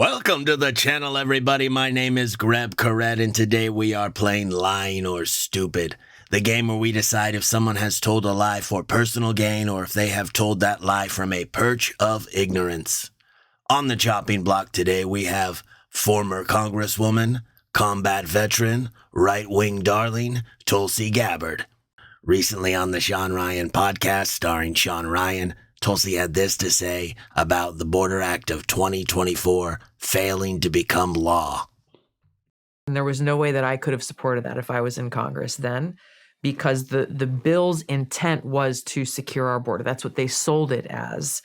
Welcome to the channel, everybody. My name is Greb Kered, and today we are playing Lying or Stupid, the game where we decide if someone has told a lie for personal gain or if they have told that lie from a perch of ignorance. On the chopping block today, we have former Congresswoman, combat veteran, right-wing darling, Tulsi Gabbard. Recently on the Sean Ryan podcast starring Sean Ryan, Tulsi had this to say about the Border Act of 2024 failing to become law. And there was no way that I could have supported that if I was in Congress then, because the bill's intent was to secure our border. That's what they sold it as.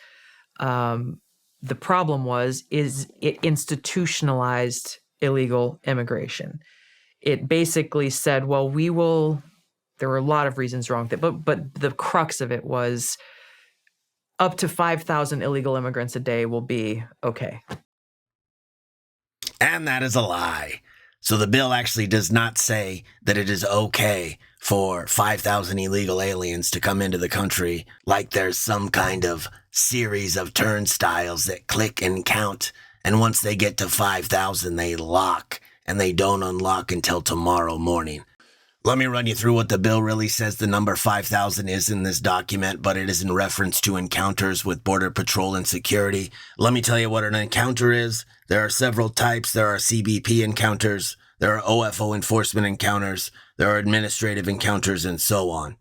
The problem is it institutionalized illegal immigration. It basically said, well, there were a lot of reasons wrong with it, but the crux of it was up to 5,000 illegal immigrants a day will be okay. And that is a lie. So the bill actually does not say that it is okay for 5,000 illegal aliens to come into the country like there's some kind of series of turnstiles that click and count, and once they get to 5,000 they lock, and they don't unlock until tomorrow morning. Let me run you through what the bill really says the number 5,000 is in this document, but it is in reference to encounters with Border Patrol and security. Let me tell you what an encounter is. There are several types. There are CBP encounters, there are OFO enforcement encounters, there are administrative encounters, and so on.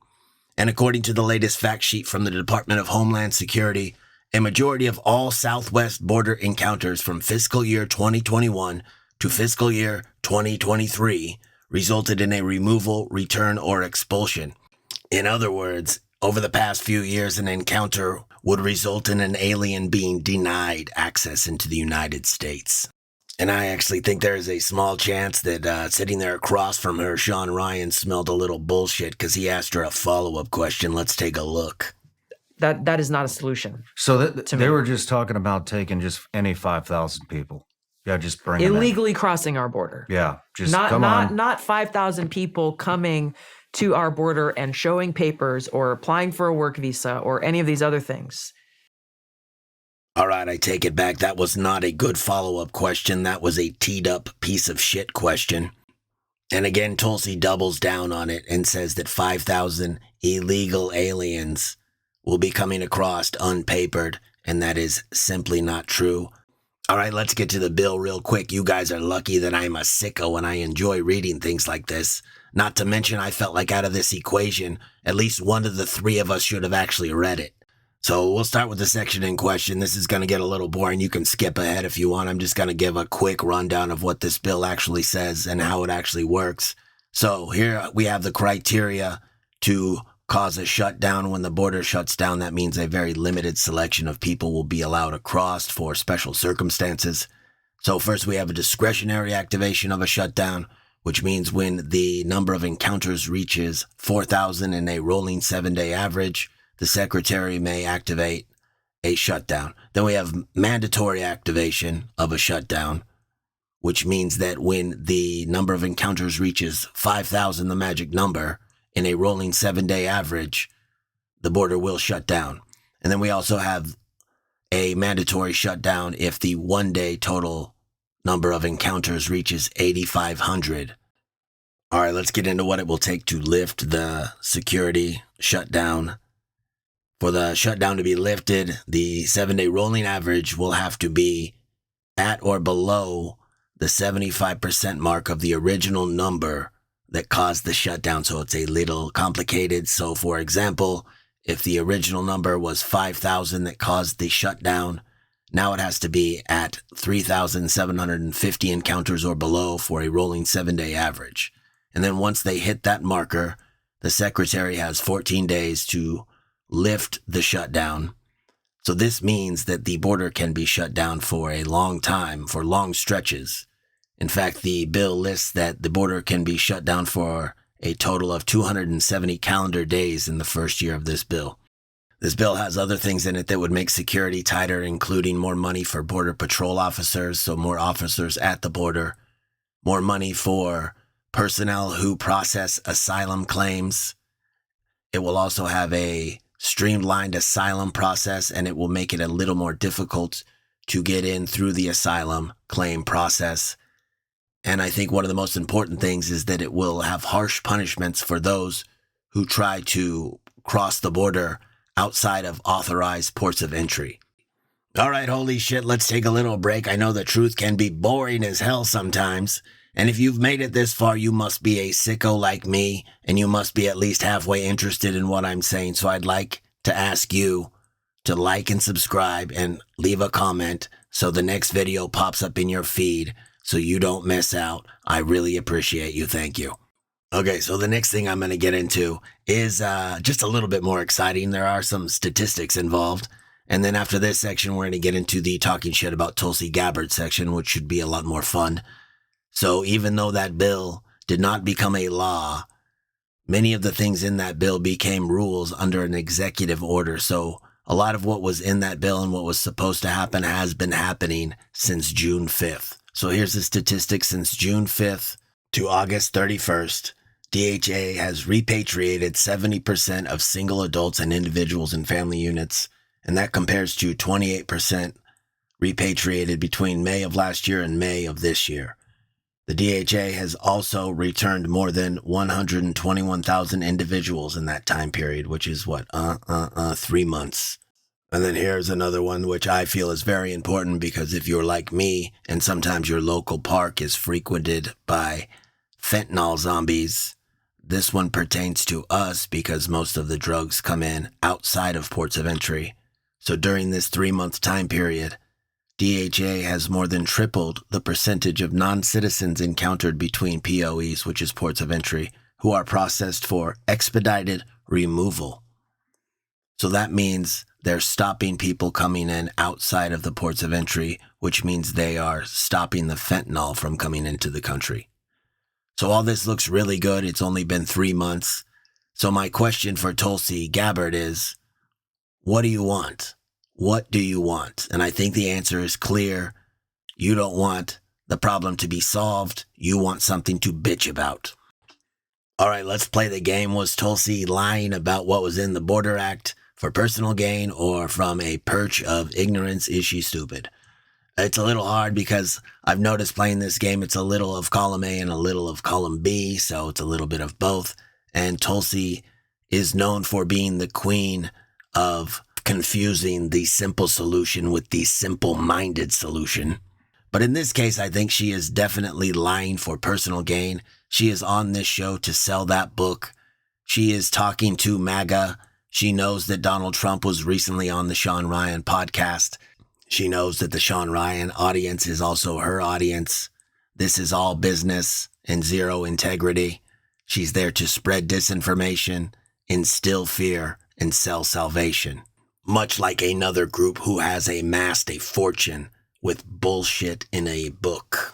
And according to the latest fact sheet from the Department of Homeland Security, a majority of all Southwest border encounters from fiscal year 2021 to fiscal year 2023 resulted in a removal, return, or expulsion. In other words, over the past few years, an encounter would result in an alien being denied access into the United States. And I actually think there is a small chance that sitting there across from her, Sean Ryan, smelled a little bullshit because he asked her a follow-up question. Let's take a look. That is not a solution. So they were just talking about taking just any 5,000 people. Yeah, just bring them illegally crossing our border. Yeah, just not 5,000 people coming to our border and showing papers or applying for a work visa or any of these other things. All right, I take it back. That was not a good follow-up question. That was a teed-up piece of shit question. And again, Tulsi doubles down on it and says that 5,000 illegal aliens will be coming across unpapered, and that is simply not true. All right, let's get to the bill real quick. You guys are lucky that I'm a sicko and I enjoy reading things like this. Not to mention, I felt like out of this equation, at least one of the three of us should have actually read it. So we'll start with the section in question. This is going to get a little boring. You can skip ahead if you want. I'm just going to give a quick rundown of what this bill actually says and how it actually works. So here we have the criteria to cause a shutdown. When the border shuts down, that means a very limited selection of people will be allowed across for special circumstances. So first we have a discretionary activation of a shutdown, which means when the number of encounters reaches 4,000 in a rolling 7-day average, the secretary may activate a shutdown. Then we have mandatory activation of a shutdown, which means that when the number of encounters reaches 5,000, the magic number, in a rolling 7-day average, the border will shut down. And then we also have a mandatory shutdown if the 1-day total number of encounters reaches 8,500. All right, let's get into what it will take to lift the security shutdown. For the shutdown to be lifted, the 7-day rolling average will have to be at or below the 75% mark of the original number that caused the shutdown. So it's a little complicated. So for example, if the original number was 5,000 that caused the shutdown, now it has to be at 3,750 encounters or below for a rolling 7-day average. And then once they hit that marker, the secretary has 14 days to lift the shutdown. So this means that the border can be shut down for a long time, for long stretches. In fact, the bill lists that the border can be shut down for a total of 270 calendar days in the first year of this bill. This bill has other things in it that would make security tighter, including more money for Border Patrol officers, so more officers at the border, more money for personnel who process asylum claims. It will also have a streamlined asylum process, and it will make it a little more difficult to get in through the asylum claim process. And I think one of the most important things is that it will have harsh punishments for those who try to cross the border outside of authorized ports of entry. All right, holy shit, let's take a little break. I know the truth can be boring as hell sometimes. And if you've made it this far, you must be a sicko like me, and you must be at least halfway interested in what I'm saying. So I'd like to ask you to like and subscribe and leave a comment so the next video pops up in your feed so you don't miss out. I really appreciate you. Thank you. Okay, so the next thing I'm going to get into is just a little bit more exciting. There are some statistics involved. And then after this section, we're going to get into the talking shit about Tulsi Gabbard section, which should be a lot more fun. So even though that bill did not become a law, many of the things in that bill became rules under an executive order. So a lot of what was in that bill and what was supposed to happen has been happening since June 5th. So here's the statistics. Since June 5th to August 31st, DHA has repatriated 70% of single adults and individuals in family units, and that compares to 28% repatriated between May of last year and May of this year. The DHA has also returned more than 121,000 individuals in that time period, which is 3 months. And then here's another one, which I feel is very important because if you're like me and sometimes your local park is frequented by fentanyl zombies, this one pertains to us because most of the drugs come in outside of ports of entry. So during this 3-month time period, DHA has more than tripled the percentage of non-citizens encountered between POEs, which is ports of entry, who are processed for expedited removal. So that means they're stopping people coming in outside of the ports of entry, which means they are stopping the fentanyl from coming into the country. So all this looks really good. It's only been 3 months. So my question for Tulsi Gabbard is, what do you want? What do you want? And I think the answer is clear. You don't want the problem to be solved. You want something to bitch about. All right, let's play the game. Was Tulsi lying about what was in the Border Act for personal gain or from a perch of ignorance? Is she stupid? It's a little hard because I've noticed playing this game, it's a little of column A and a little of column B, so it's a little bit of both. And Tulsi is known for being the queen of confusing the simple solution with the simple-minded solution. But in this case, I think she is definitely lying for personal gain. She is on this show to sell that book. She is talking to MAGA. She knows that Donald Trump was recently on the Sean Ryan podcast. She knows that the Sean Ryan audience is also her audience. This is all business and zero integrity. She's there to spread disinformation, instill fear, and sell salvation. Much like another group who has amassed a fortune with bullshit in a book.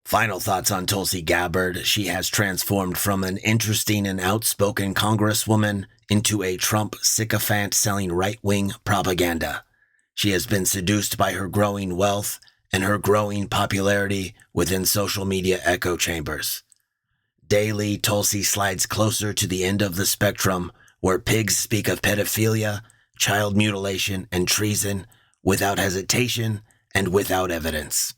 Final thoughts on Tulsi Gabbard. She has transformed from an interesting and outspoken congresswoman into a Trump sycophant selling right-wing propaganda. She has been seduced by her growing wealth and her growing popularity within social media echo chambers. Daily, Tulsi slides closer to the end of the spectrum where pigs speak of pedophilia, child mutilation, and treason without hesitation and without evidence.